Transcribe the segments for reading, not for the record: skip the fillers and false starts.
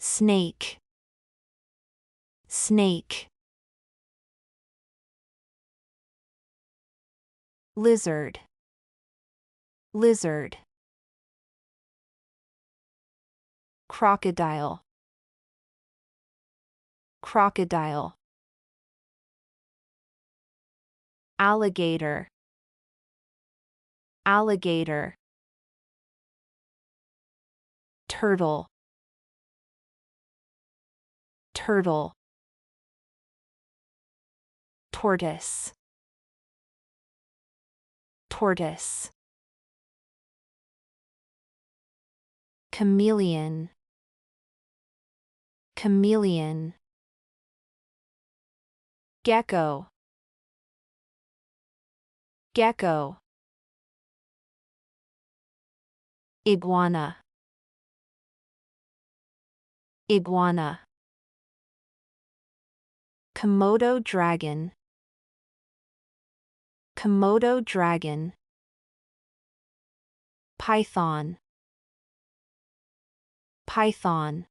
snake, snake. Lizard, lizard. Crocodile, crocodile. Alligator, alligator. Turtle, turtle. Tortoise, tortoise. Chameleon, chameleon. Gecko, gecko. Iguana, iguana. Komodo dragon, Komodo dragon. Python, python.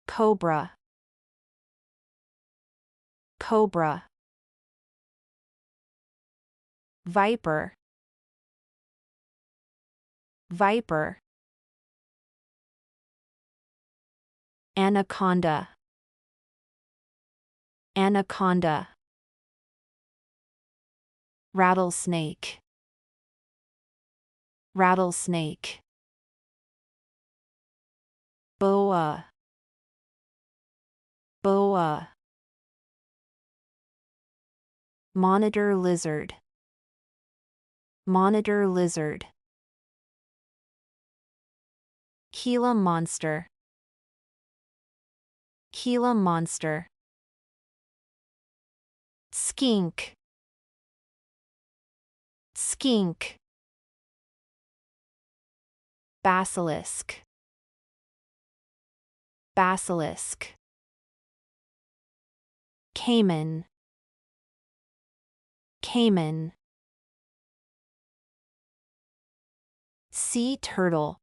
Cobra, cobra. Viper, viper. Anaconda, anaconda. Rattlesnake, rattlesnake. Boa, boa. Monitor lizard, monitor lizard. Gila monster, Gila monster. Skink, skink. Basilisk, basilisk. Caiman, caiman. Sea turtle,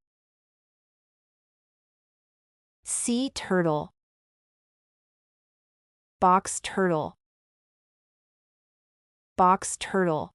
sea turtle. Box turtle, box turtle.